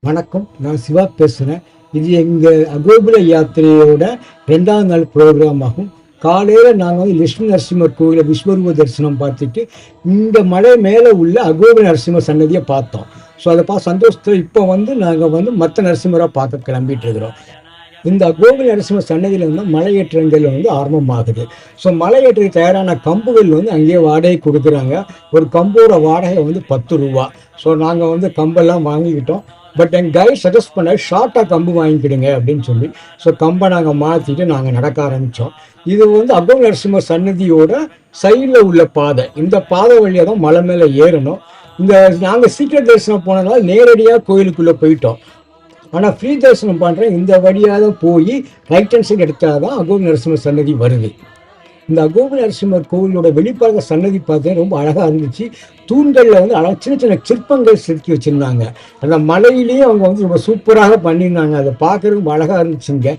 வணக்கம், நான் சிவா பேசுகிறேன். இது எங்கள் அகோபில யாத்திரையோட 2வது நாள் ப்ரோக்ராம் ஆகும். காலையில் நாங்கள் வந்து லட்சுமி நரசிம்மர் கோவிலை விஸ்வரூப தரிசனம் பார்த்துட்டு இந்த மலை மேலே உள்ள அகோபில நரசிம்மர் சன்னதியை பார்த்தோம். ஸோ அதை பார்த்து சந்தோஷத்தில் இப்போ வந்து நாங்கள் வந்து மற்ற நரசிம்மராக பார்க்க கிளம்பிட்டு இருக்கிறோம். இந்த அகோபில நரசிம்மர் சன்னதியில் வந்து மலையேற்றங்கள் வந்து ஆரம்பமாகுது. ஸோ மலையேற்றத்துக்கு தயாரான கம்புகள் வந்து அங்கேயே வாடகை கொடுக்குறாங்க. ஒரு கம்போட வாடகை வந்து 10 ரூபா. ஸோ நாங்கள் வந்து கம்பெல்லாம் வாங்கிக்கிட்டோம். பட் எங்கள் கைட் சஜஸ்ட் பண்ண ஷார்ட்டாக கம்பு வாங்கிக்கிடுங்க அப்படின்னு சொல்லி. ஸோ கம்பை நாங்கள் மாற்றிட்டு நாங்கள் நடக்க ஆரம்பித்தோம். இது வந்து அகோபில நரசிம்மர் சன்னதியோட சைடில் உள்ள பாதை. இந்த பாதை வழியாக தான் மலை மேலே ஏறணும். இந்த நாங்கள் சீக்கிரம் தரிசனம் போனதால் நேரடியாக கோயிலுக்குள்ளே போயிட்டோம். ஆனால் ஃப்ரீ தரிசனம் பண்ணுறேன் இந்த வழியாக தான் போய் ரைட் ஹேண்ட் சைடு எடுத்தால் தான் அகோபில நரசிம்மர் சன்னதி வருது. இந்த அகோபில நரசிம்மர் கோவிலோட வெளிப்பாக சன்னதி பார்த்தீங்கன்னா ரொம்ப அழகாக இருந்துச்சு. தூண்களில் வந்து சின்ன சின்ன சிற்பங்கள் செதுக்கி வச்சுருந்தாங்க. அந்த மலையிலேயே அவங்க வந்து ரொம்ப சூப்பராக பண்ணியிருந்தாங்க. அதை பார்க்குறதுக்கு ரொம்ப அழகாக இருந்துச்சுங்க.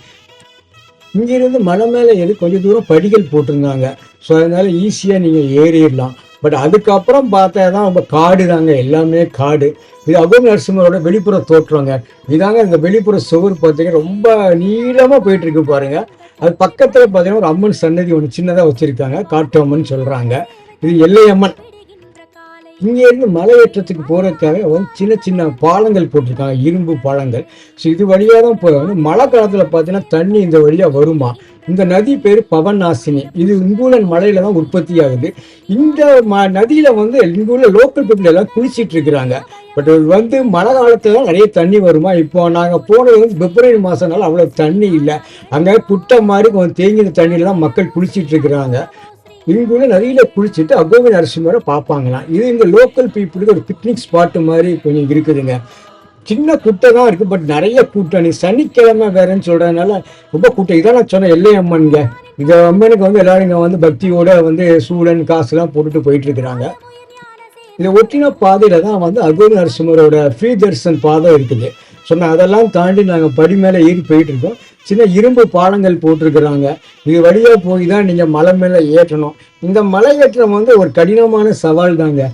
இங்கேருந்து மலை மேலே ஏறி கொஞ்சம் தூரம் படிகள் போட்டிருந்தாங்க. ஸோ அதனால் ஈஸியாக நீங்கள் ஏறிடலாம். பட் அதுக்கப்புறம் பார்த்தா தான் ரொம்ப காடு தாங்க, எல்லாமே காடு. இது அகோபில நரசிம்மரோட வெளிப்புற தோற்றங்க. இதாங்க இந்த வெளிப்புற சுவர் பார்த்தீங்கன்னா ரொம்ப நீளமாக போயிட்டுருக்கு பாருங்க. அது பக்கத்தில் பார்த்தீங்கன்னா ஒரு அம்மன் சன்னதி ஒன்று சின்னதாக வச்சுருக்காங்க. காட்டு அம்மன் சொல்கிறாங்க. இது எல்லையம்மன். இங்கேருந்து மலையேற்றத்துக்கு போகிறதுக்காக வந்து சின்ன சின்ன பாலங்கள் போட்டிருக்காங்க, இரும்பு பாலங்கள். ஸோ இது வழியாக தான் போய் மழை காலத்தில் பார்த்தீங்கன்னா தண்ணி இந்த வழியாக வருமா. இந்த நதி பேர் பவநாசினி. இது இங்குள்ள மலையில தான் உற்பத்தி ஆகுது. இந்த நதியில் வந்து இங்குள்ள லோக்கல் பீப்புள் எல்லாம் குளிச்சிட்டு இருக்கிறாங்க. பட் வந்து மழை காலத்தில் தான் நிறைய தண்ணி வருமா. இப்போ நாங்கள் போனது வந்து பிப்ரவரி மாதம்னால அவ்வளோ தண்ணி இல்லை. அங்கே குட்டை மாதிரி கொஞ்சம் தேங்கின தண்ணியில் தான் மக்கள் குளிச்சிட்டு இருக்கிறாங்க. இங்குள்ள நதியில் குளிச்சுட்டு அகோபில நரசிம்மரை பார்ப்பாங்களாம். இது இந்த லோக்கல் பீப்புளுக்கு ஒரு பிக்னிக் ஸ்பாட்டு மாதிரி கொஞ்சம் இருக்குதுங்க. சின்ன குட்டை தான் இருக்குது, பட் நிறைய கூட்டம். நீ சனிக்கிழமை வேறன்னு சொல்கிறதுனால ரொம்ப கூட்டம். இதான் நான் சொன்னேன் எல்லையம்மனுங்க. இந்த அம்மனுக்கு வந்து எல்லாரும் இங்கே வந்து பக்தியோட வந்து சூழன் காசுலாம் போட்டுட்டு போயிட்டு இருக்கிறாங்க. இதை ஒட்டின பாதையில் தான் வந்து அகோபில நரசிம்மரோட ஃப்ரீ தரிசன் பாதை இருக்குது. சொன்னால் அதெல்லாம் தாண்டி நாங்கள் படி மேலே ஏறி போயிட்டு இருக்கோம். சின்ன இரும்பு பாலங்கள் போட்டிருக்கிறாங்க. இது வழியாக போய் தான் நீங்கள் மலை மேலே ஏற்றணும். இந்த மலை ஏற்றம் வந்து ஒரு கடினமான சவால் தாங்க.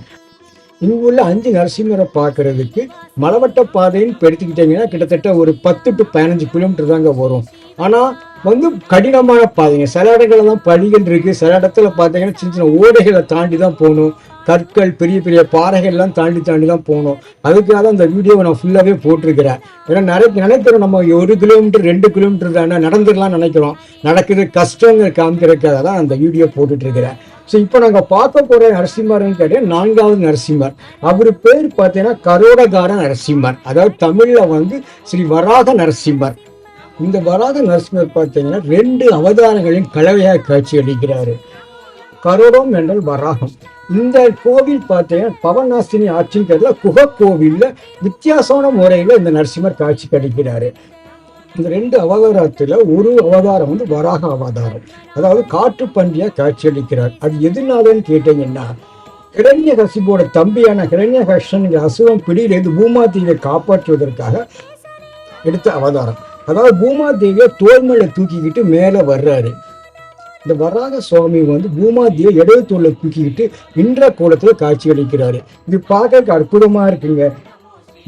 இங்குள்ள 5 நரசிம்மரை பார்க்கறதுக்கு மலைவட்ட பாதைன்னு எடுத்துக்கிட்டீங்கன்னா கிட்டத்தட்ட ஒரு 10 to 15 கிலோமீட்டர் தாங்க வரும். ஆனால் வந்து கடினமான பாதைங்க. சில இடங்களில் தான் படிகள் இருக்குது. சில இடத்துல பார்த்தீங்கன்னா சின்ன சின்ன ஓடைகளை தாண்டி தான் போகணும். கற்கள், பெரிய பெரிய பாறைகள்லாம் தாண்டி தான் போகணும். அதுக்காக தான் இந்த வீடியோவை நான் ஃபுல்லாகவே போட்டிருக்கிறேன். ஏன்னா நினைக்கிறோம் நம்ம 1 கிலோமீட்டர் 2 கிலோமீட்டர் தானே நடந்துடலாம் நினைக்கிறோம். நடக்குது கஷ்டங்கிற காமிக்கிறதுக்காக தான் அந்த வீடியோ போட்டுட்ருக்கிறேன். ஸோ இப்போ நாங்கள் பார்க்க போகிற நரசிம்மர்னு கேட்டால் 4வது நரசிம்மர். அவர் பேர் பார்த்தீங்கன்னா கரோடகார நரசிம்மர். அதாவது தமிழில் வந்து ஸ்ரீ வராக நரசிம்மர். இந்த வராக நரசிம்மர் பார்த்தீங்கன்னா 2 அவதாரங்களின் கலவையாக காட்சி அளிக்கிறாரு. கரோடம் என்றால் வராகம். இந்த கோவில் பார்த்தீங்கன்னா பவநாசினி ஆட்சிங்கிறதுல குகை கோவிலில் வித்தியாசமான முறையில் இந்த நரசிம்மர் காட்சி கிடைக்கிறாரு. இந்த 2 அவதாரத்தில் ஒரு அவதாரம் வந்து வராக அவதாரம். அதாவது காற்று பன்றியா காட்சி அளிக்கிறார். அது எதுனாலன்னு கேட்டீங்கன்னா ஹிரண்யகசிபோட தம்பியான ஹிரண்யகஷன்கிற அசுரம் பிடியிலிருந்து பூமாதேவியை காப்பாற்றுவதற்காக எடுத்த அவதாரம். அதாவது பூமாதேவியை தோல் மேல தூக்கிக்கிட்டு மேலே வர்றாரு. இந்த வராக சுவாமி வந்து பூமாதேவியை இடது தோல்ல தூக்கிக்கிட்டு இன்ற கோலத்தில் காட்சி அளிக்கிறாரு. இது பார்க்க அற்புதமாக இருக்குங்க.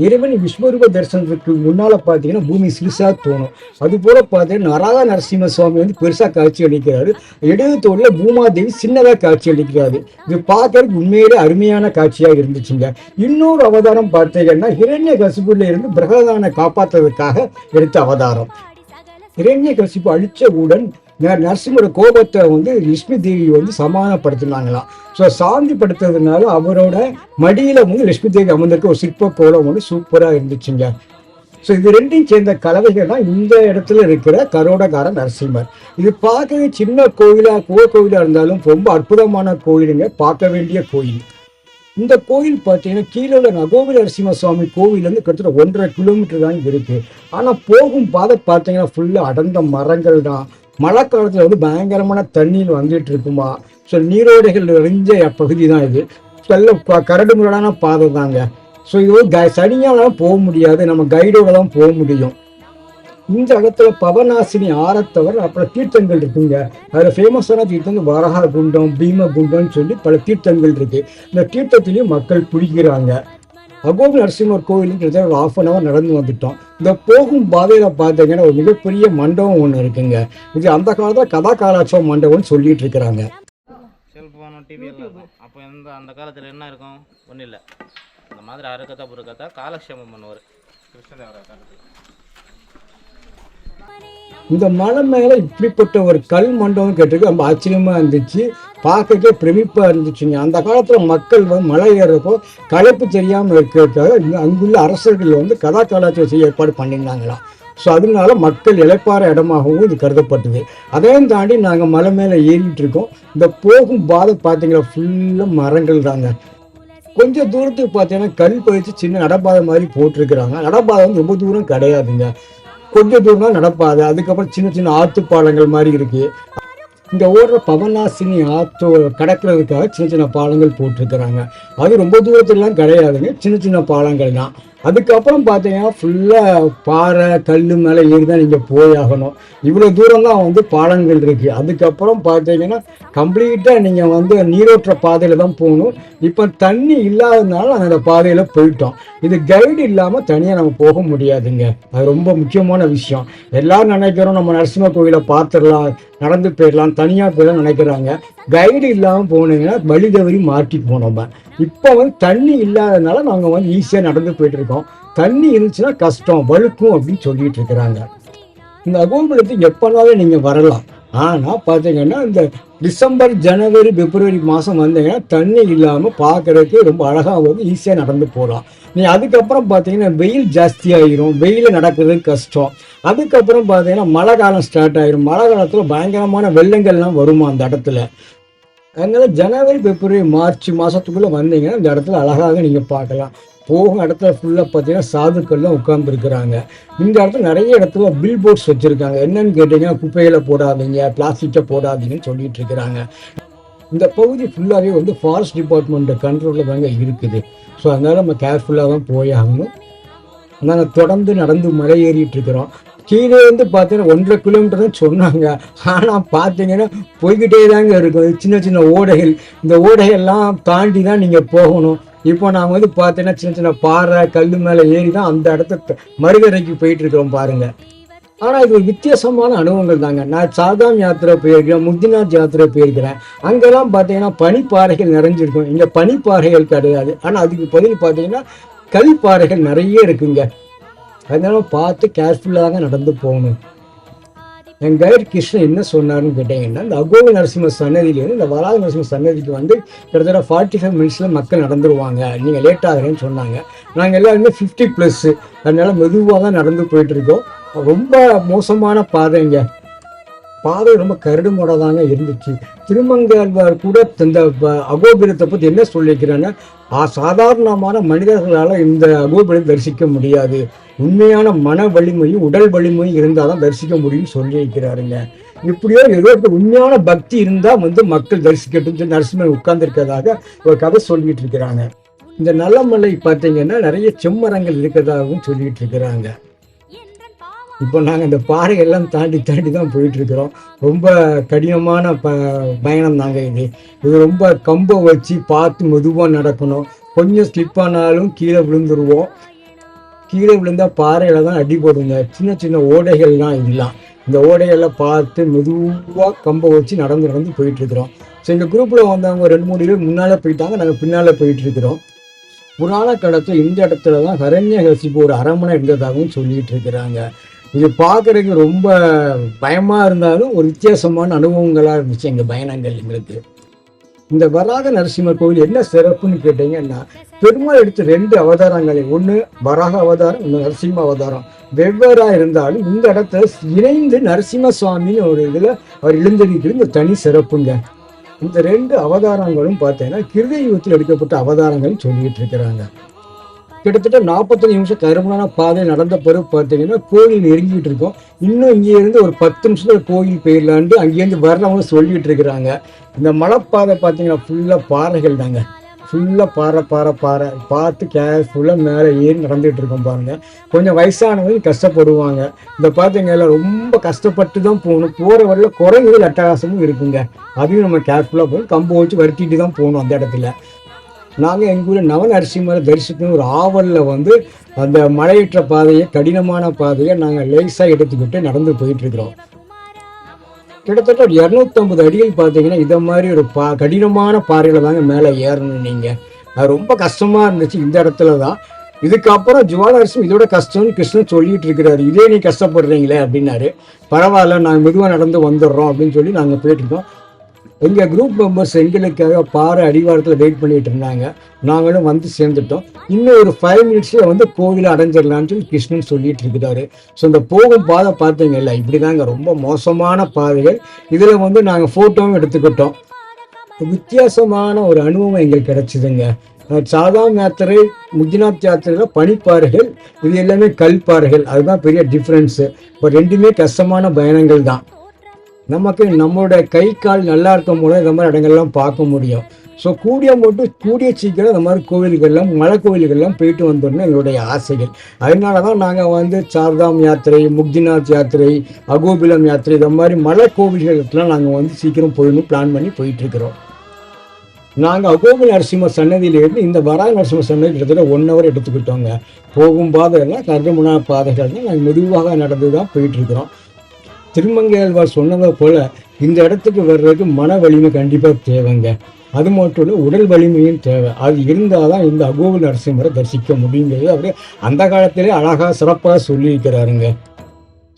இறைவன் விஸ்வரூப தரிசனத்துக்கு முன்னால் பார்த்தீங்கன்னா பூமி சிறுசாக தோணும். அது போல பார்த்தீங்கன்னா வராக நரசிம்ம சுவாமி வந்து பெருசாக காட்சி அளிக்கிறாரு. இடது தோல்ல பூமாதேவி சின்னதாக காட்சி அளிக்கிறாரு. இது பார்க்கறதுக்கு உண்மையிலே அருமையான காட்சியாக இருந்துச்சுங்க. இன்னொரு அவதாரம் பார்த்தீங்கன்னா ஹிரண்யகசிபுல இருந்து பிரகலாதனை காப்பாற்றுவதற்காக எடுத்த அவதாரம். ஹிரண்யகசிபு அழிச்சவுடன் நரசிம்மரோட கோபத்தை வந்து லட்சுமி தேவி வந்து சமாதானப்படுத்தினாங்களாம். ஸோ சாந்திப்படுத்துறதுனால அவரோட மடியில் வந்து லட்சுமி தேவி அமர்ந்திருக்க ஒரு சிற்ப கோலம் வந்து சூப்பராக இருந்துச்சுங்க. ஸோ இது 2யும் சேர்ந்த கலவைகள் தான் இந்த இடத்துல இருக்கிற கரோடகார நரசிம்மர். இது பார்க்கவே சின்ன கோயிலாக இருந்தாலும் ரொம்ப அற்புதமான கோயிலுங்க, பார்க்க வேண்டிய கோயில். இந்த கோயில் பார்த்தீங்கன்னா கீழே உள்ள அகோபில நரசிம்ம சுவாமி கோவிலேருந்து கிட்டத்தட்ட 1.5 கிலோமீட்டர் தான் இருக்குது. ஆனால் போகும் பாதை பார்த்தீங்கன்னா ஃபுல்லாக அடர்ந்த மரங்கள் தான். மழை காலத்தில் வந்து பயங்கரமான தண்ணீர் வந்துட்டு இருக்குமா. ஸோ நீரோடைகள் நிறைஞ்ச பகுதி தான் இது. நல்ல கரடு முரடான பாதை தாங்க. ஸோ இது சனியாலாம் போக முடியாது, நம்ம கைடோட தான் போக முடியும். இந்த இடத்துல பவநாசினி ஆரத்தவர் அப்புறம் தீர்த்தங்கள் இருக்குங்க. அதில் ஃபேமஸான தீர்த்தம் வராக குண்டம், பீம குண்டம்னு சொல்லி பல தீர்த்தங்கள் இருக்கு. இந்த தீர்த்தத்திலையும் மக்கள் குளிக்கிறாங்க. அகோபி நரசிம்மர் கோயிலுக்கு கிட்டத்தட்ட ஒரு 1/2 hour நடந்து வந்துட்டோம். இந்த போகும் பாதையில் பார்த்தீங்கன்னா ஒரு மிகப்பெரிய மண்டபம் ஒன்று இருக்குங்க. இது அந்த காலத்தில் கதா காலாட்சவ மண்டபம்னு சொல்லிட்டு இருக்கிறாங்க. செல்ஃபோனு டிவி எல்லாம் இருக்கும். அப்போ அந்த காலத்தில் என்ன இருக்கும்? ஒன்றும் இல்லை, இந்த மாதிரி அறுக்கத்தா புறுக்கத்தா காலக்ஷேபம் பண்ணுவார் கிருஷ்ணதேவராய காலத்தில். இந்த மலை மேலே இப்படிப்பட்ட ஒரு கல் மண்டபம் கேட்டிருக்கு ரொம்ப ஆச்சரியமாக இருந்துச்சு, பார்க்கவே பிரமிப்பாக இருந்துச்சுங்க. அந்த காலத்தில் மக்கள் மலை ஏறப்போ களைப்பு தெரியாமல் இருக்கிறதுக்காக அங்குள்ள அரசர்கள் கதா காலாட்சேபம் செய்ய ஏற்பாடு பண்ணியிருந்தாங்களாம். ஸோ அதனால மக்கள் இளைப்பாற இடமாகவும் இது கருதப்பட்டது. அதையும் தாண்டி நாங்கள் மலை மேலே ஏறிட்டு இருக்கோம். இந்த போகும் பாதை பார்த்தீங்கன்னா ஃபுல்லாக மரங்கள் தாங்க. கொஞ்சம் தூரத்துக்கு பார்த்தீங்கன்னா கல் பறித்து சின்ன நடப்பாதை மாதிரி போட்டிருக்கிறாங்க. நடப்பாதை ரொம்ப தூரம் கிடையாதுங்க, கொஞ்சம் தூரம் தான் நடப்பாது. அதுக்கப்புறம் சின்ன சின்ன ஆற்று பாலங்கள் மாதிரி இருக்கு. இங்கே ஓடுற பவனாசினி ஆற்று கடக்கிறதுக்காக சின்ன சின்ன பாலங்கள் போட்டிருக்கிறாங்க. அது ரொம்ப தூரத்துலாம் கிடையாதுங்க, சின்ன சின்ன பாலங்கள் தான். அதுக்கப்புறம் பார்த்தீங்கன்னா ஃபுல்லாக பாறை கல் மேலே ஏறி தான் நீங்கள் போயாகணும். இவ்வளோ தூரம் தான் பாலங்கள் இருக்குது. அதுக்கப்புறம் பார்த்தீங்கன்னா கம்ப்ளீட்டாக நீங்கள் நீரோற்ற பாதையில் தான் போகணும். இப்போ தண்ணி இல்லாததுனால நாங்கள் அந்த பாதையில் போயிட்டோம். இது கைடு இல்லாமல் தனியாக நம்ம போக முடியாதுங்க. அது ரொம்ப முக்கியமான விஷயம். எல்லாரும் நினைக்கிறோம் நம்ம நரசிம்ம கோயிலை பார்த்துடலாம், நடந்து போயிடலாம், தனியாக போயிடலாம் நினைக்கிறாங்க. கைடு இல்லாமல் போனீங்கன்னா வழி தவறி மாட்டி போனோம். இப்போ தண்ணி இல்லாததுனால நாங்கள் ஈஸியாக நடந்து போயிட்டு இருக்கோம். தண்ணி இருந்துச்சுன்னா கஷ்டம், வழுக்கும் அப்படின்னு சொல்லிட்டு இருக்கிறாங்க. இந்த அகோபிலத்துக்கு எப்போனாலும் நீங்கள் வரலாம். ஆனால் பார்த்தீங்கன்னா இந்த டிசம்பர் ஜனவரி பிப்ரவரி மாதம் வந்தீங்கன்னா தண்ணி இல்லாமல் பார்க்குறதுக்கு ரொம்ப அழகாக ஈஸியாக நடந்து போகலாம். நீ அதுக்கப்புறம் பார்த்தீங்கன்னா வெயில் ஜாஸ்தியாகிடும், வெயிலில் நடக்கிறது கஷ்டம். அதுக்கப்புறம் பார்த்தீங்கன்னா மழை காலம் ஸ்டார்ட் ஆகிடும். மழை காலத்தில் பயங்கரமான வெள்ளங்கள்லாம் வருமா அந்த இடத்துல. அதனால ஜனவரி பிப்ரவரி மார்ச் மாதத்துக்குள்ளே வந்தீங்கன்னா இந்த இடத்துல அழகாக நீங்கள் பார்க்கலாம். போகும் இடத்துல ஃபுல்லாக பார்த்தீங்கன்னா சாதுக்கள்லாம் உட்காந்துருக்குறாங்க. இந்த இடத்துல நிறைய இடத்துல பில் போர்ட்ஸ் வச்சுருக்காங்க. என்னன்னு கேட்டிங்கன்னா குப்பைகளை போடாதீங்க, பிளாஸ்டிக்கை போடாதீங்கன்னு சொல்லிட்டு இருக்கிறாங்க. இந்த பகுதி ஃபுல்லாகவே ஃபாரஸ்ட் டிபார்ட்மெண்ட் கண்ட்ரோலில் தாங்க இருக்குது. ஸோ அதனால் நம்ம கேர்ஃபுல்லாக தான் போய் ஆகணும். நாங்கள் தொடர்ந்து நடந்து மலை ஏறிட்டு இருக்கிறோம். கீழே பார்த்தீங்கன்னா 1.5 கிலோமீட்டர் தான் சொன்னாங்க. ஆனால் பார்த்தீங்கன்னா போய்கிட்டே தாங்க இருக்கும். சின்ன சின்ன ஓடைகள், இந்த ஓடைகள்லாம் தாண்டி தான் நீங்கள் போகணும். இப்போ நாங்கள் பார்த்தீங்கன்னா சின்ன சின்ன பாறை கல் மேலே ஏறி தான் அந்த இடத்த மறுகரைக்கு போயிட்டு இருக்கிறோம் பாருங்க. ஆனால் இது ஒரு வித்தியாசமான அனுபவங்கள் தாங்க. நான் சாதாம் யாத்திரை போயிருக்கிறேன், முக்திநாத் யாத்திரை போயிருக்கிறேன். அங்கெல்லாம் பார்த்தீங்கன்னா பனிப்பாறைகள் நிறைஞ்சிருக்கும். இங்கே பனிப்பாறைகள் கிடையாது. ஆனால் அதுக்கு பதில் பார்த்தீங்கன்னா கல்பாறைகள் நிறைய இருக்குங்க. அதனால பார்த்து கேர்ஃபுல்லாக தான் நடந்து போகணும். என் கைடு கிருஷ்ணன் என்ன சொன்னார்னு கேட்டீங்கன்னா, இந்த அகோபி நரசிம்ம சன்னதியிலேருந்து இந்த வராக நரசிம்ம சன்னதிக்கு கிட்டத்தட்ட 45 மினிட்ஸில் மக்கள் நடந்துருவாங்க, நீங்கள் லேட் ஆகுறேன்னு சொன்னாங்க. நாங்கள் எல்லாருமே 50+, அதனால மெதுவாக தான் நடந்து போயிட்டு இருக்கோம். ரொம்ப மோசமான பாதைங்க. பாதை ரொம்ப கரடுமுறை தாங்க இருந்துச்சு. திருமங்கல்வார் கூட இந்த அகோபிலத்தை பற்றி என்ன சொல்லியிருக்கிறாங்கன்னா, சாதாரணமான மனிதர்களால் இந்த அகோபிலத்தை தரிசிக்க முடியாது, உண்மையான மன வலிமையும் உடல் வலிமையும் இருந்தால் தான் தரிசிக்க முடியும்னு சொல்லியிருக்கிறாருங்க. இப்படியோ ஏதோ உண்மையான பக்தி இருந்தால் மக்கள் தரிசிக்கட்டும் நரசிம்மர் உட்கார்ந்துருக்கிறதாக ஒரு கதை சொல்லிட்டு இருக்கிறாங்க. இந்த நல்லமலை பார்த்தீங்கன்னா நிறைய செம்மரங்கள் இருக்கிறதாகவும் சொல்லிட்டு இருக்கிறாங்க. இப்போ நாங்கள் இந்த பாறையெல்லாம் தாண்டி தான் போயிட்டுருக்கிறோம். ரொம்ப கடினமான பயணம் தாங்க இது ரொம்ப கம்பை வச்சு பார்த்து மெதுவாக நடக்கணும். கொஞ்சம் ஸ்லிப் ஆனாலும் கீழே விழுந்துருவோம். கீழே விழுந்தால் பாறையில் தான் அடிபடுங்க. சின்ன சின்ன ஓடைகள்லாம் இதெல்லாம். இந்த ஓடையெல்லாம் பார்த்து மெதுவாக கம்பை வச்சு நடந்து போயிட்டுருக்குறோம். ஸோ எங்கள் குரூப்பில் வந்தவங்க 2-3 பேர் முன்னால் போயிட்டாங்க, நாங்கள் பின்னால் போயிட்டுருக்குறோம். புராண காலத்தில் இந்த இடத்துல தான் ஹரண்யகசிபு ஒரு அரண்மனை இருந்ததாகவும் சொல்லிட்டு இருக்கிறாங்க. இது பார்க்குறதுக்கு ரொம்ப பயமாக இருந்தாலும் ஒரு வித்தியாசமான அனுபவங்களாக இருந்துச்சு எங்கள் பயணங்கள் எங்களுக்கு. இந்த வராக நரசிம்மர் கோவில் என்ன சிறப்புன்னு கேட்டீங்கன்னா, பெருமாள் எடுத்த 2 அவதாரங்களை, ஒன்று வராக அவதாரம், இன்னும் நரசிம்ம அவதாரம், வெவ்வேறாக இருந்தாலும் இந்த இடத்துல இணைந்து நரசிம்ம சுவாமின்னு ஒரு இதில் அவர் எழுந்திருக்கிறது இந்த தனி சிறப்புங்க. இந்த 2 அவதாரங்களும் பார்த்தீங்கன்னா கிருதை யுகத்தில் எடுக்கப்பட்ட அவதாரங்கள் சொல்லிட்டு இருக்கிறாங்க. கிட்டத்தட்ட 45 நிமிஷம் கருமனான பாதை நடந்த பிறகு பார்த்தீங்கன்னா கோயில் நெருங்கிட்டு இருக்கோம். இன்னும் இங்கே இருந்து ஒரு 10 நிமிஷத்துல கோயில் போயிடலான்ட்டு அங்கேருந்து வர்றவங்க சொல்லிட்டு இருக்கிறாங்க. இந்த மலைப்பாதை பார்த்தீங்கன்னா ஃபுல்லாக பாறைகள் தாங்க. ஃபுல்லாக பாறை பார்த்து கேர்ஃபுல்லாக மேலே ஏறி நடந்துகிட்டு இருக்கோம் பாருங்கள். கொஞ்சம் வயசானவங்க கஷ்டப்படுவாங்க. இந்த பார்த்தீங்கன்னா ரொம்ப கஷ்டப்பட்டு தான் போகணும். போகிற வரையில் குரங்குகள் அட்டகாசமும் இருக்குங்க. அதையும் நம்ம கேர்ஃபுல்லாக போகணும். கம்பு வச்சு வருத்திட்டு தான் போகணும் அந்த இடத்துல. நாங்கள் எங்கள் ஊரில் நவநரசிம்மரை தரிசிக்கணும் ஒரு ஆவலில் வந்து அந்த மலையற்ற பாதையை, கடினமான பாதையை நாங்கள் லேசாக எடுத்துக்கிட்டு நடந்து போயிட்டுருக்குறோம். கிட்டத்தட்ட ஒரு 250 அடிகள் பார்த்தீங்கன்னா இதை மாதிரி ஒரு கடினமான பாறையில் தாங்க மேலே ஏறணும். நீங்கள் அது ரொம்ப கஷ்டமாக இருந்துச்சு இந்த இடத்துல தான். இதுக்கப்புறம் ஜுவாலரசம் இதோட கஷ்டம்னு கிருஷ்ணன் சொல்லிட்டு இருக்கிறாரு. இதே நீ கஷ்டப்படுறீங்களே அப்படின்னாரு. பரவாயில்ல, நாங்கள் மெதுவாக நடந்து வந்துடுறோம் அப்படின்னு சொல்லி நாங்கள் போயிட்டுருக்கோம். எங்கள் குரூப் மெம்பர்ஸ் எங்களுக்காக பாறை அடிவாரத்தில் வெயிட் பண்ணிட்டு இருந்தாங்க. நாங்களும் வந்து சேர்ந்துட்டோம். இன்னும் ஒரு 5 மினிட்ஸில் வந்து கோவிலை அடைஞ்சிடலான்னு சொல்லி கிருஷ்ணன் சொல்லிட்டு இருக்கிறாரு. ஸோ இந்த போகும் பாதை பார்த்தீங்கல்ல, இப்படி தாங்க ரொம்ப மோசமான பாதைகள். இதில் வந்து நாங்கள் ஃபோட்டோவும் எடுத்துக்கிட்டோம். வித்தியாசமான ஒரு அனுபவம் எங்களுக்கு கிடைச்சிதுங்க. சாதாரண யாத்திரை, முக்திநாத் யாத்திரையில் பனிப்பாறைகள், இது எல்லாமே கல்பாறைகள். அதுதான் பெரிய டிஃப்ரென்ஸு. இப்போ ரெண்டுமே கஷ்டமான பயணங்கள் தான். நமக்கு நம்மளோட கை கால் நல்லா இருக்கும் போது இந்த மாதிரி இடங்கள்லாம் பார்க்க முடியும். ஸோ கூடிய சீக்கிரம் இந்த மாதிரி கோவில்கள்லாம், மலை கோவில்கள்லாம் போயிட்டு வந்துடணும் எங்களுடைய ஆசைகள். அதனால தான் நாங்கள் வந்து சார்தாம் யாத்திரை, முக்திநாத் யாத்திரை, அகோபிலம் யாத்திரை, இந்த மாதிரி மலை கோவில்களுக்கெல்லாம் நாங்கள் வந்து சீக்கிரம் போயிடணும் பிளான் பண்ணி போயிட்டுருக்குறோம். நாங்கள் அகோபில நரசிம்ம சன்னதியிலிருந்து இந்த வராக நரசிம்ம சன்னதி கிட்டத்தட்ட 1 hour எடுத்துக்கிட்டோங்க. போகும் பாதையெல்லாம் கரடுமுரடான பாதைகள் தான். நாங்கள் மெதுவாக நடந்து தான் போயிட்டுருக்குறோம். திருமங்கையாழ்வார் சொன்னதை போல் இந்த இடத்துக்கு வர்றதுக்கு மன வலிமை கண்டிப்பாக தேவைங்க. அது மட்டும் இல்லை, உடல் வலிமையும் தேவை. அது இருந்தால் தான் இந்த அகோபில நரசிம்மரை தரிசிக்க முடியுங்கிறது அப்படியே அந்த காலத்திலே அழகாக சிறப்பாக சொல்லியிருக்கிறாருங்க.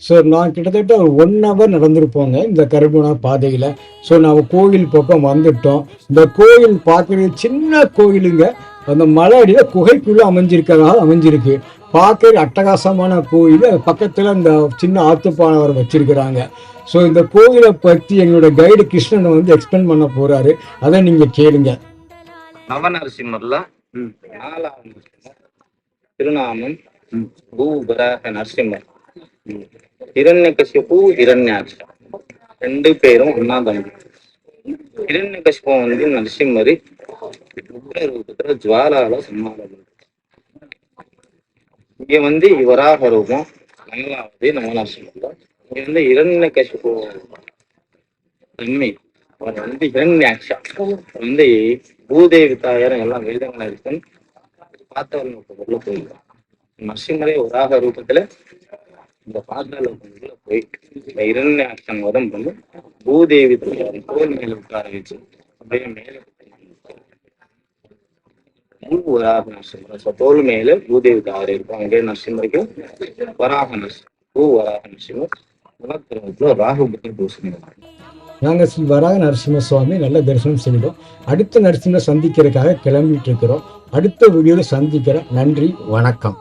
ஸோ நான் கிட்டத்தட்ட ஒரு 1 hour நடந்திருப்போங்க இந்த கரடுமுரடான பாதையில். ஸோ நான் கோயில் பக்கம் வந்துட்டோம். இந்த கோயில் பார்க்குறது சின்ன கோயிலுங்க. அந்த மலை அடியில் குகைக்குள்ளே அமைஞ்சிருக்கு. பார்க்க அட்டகாசமான கோயில். அது பக்கத்தில் இந்த சின்ன ஆத்துப்பானவர் வச்சிருக்கிறாங்க. ஸோ இந்த கோயிலை பற்றி எங்களோட கைடு கிருஷ்ணன் வந்து எக்ஸ்பிளைன் பண்ண போறாரு. அதை நீங்க கேளுங்க. நவநரசிம்மர்ல 4வது திருநாமம் பூவராக நரசிம்மர். ஹிரண்யகசிபு, ஹிரண்யாட்சா 2 பேரும் ஒன்னா தம்பி. ஹிரண்யகசிபு வந்து நரசிம்மர் உக்ர ரூபத்துல ஜுவாலால சம்மானம். இங்க வந்து வராக ரூபம் 4வது நவநரசிம்மர். இங்க வந்து ஹிரண்யகசிபு தன்மை, அவர் வந்து ஹிரண்யாட்சா வந்து பூதேவி தாயாரம் எல்லாம் வேதங்கள் இருக்குன்னு பார்த்தவர்களுக்கு உள்ள போயிருக்கான். நரசிம்மரே வராக ரூபத்துல இந்த பாதாள போய் ஹிரண்யாட்சன் வதம் பண்ணி பூதேவி தாயாரம் தோல் மேல உட்கார வச்சு அப்படியே மேல வராக நரசிம்மர் தோல் மேல பூதேவி தாயாரம் இருக்கும். அங்கே நரசிம்மருக்கு வராக நரசிம்மர், வராக நரசிம்மர் குலத்திரத்துல ராகுபுத்திர பூசணி. நாங்கள் ஸ்ரீ வராக நரசிம்ம சுவாமி நல்ல தரிசனம் செய்தோம். அடுத்த நரசிம்மரை சந்திக்கிறதுக்காக கிளம்பிட்டு இருக்கிறோம். அடுத்த வீடியோவில் சந்திக்கிறேன். நன்றி, வணக்கம்.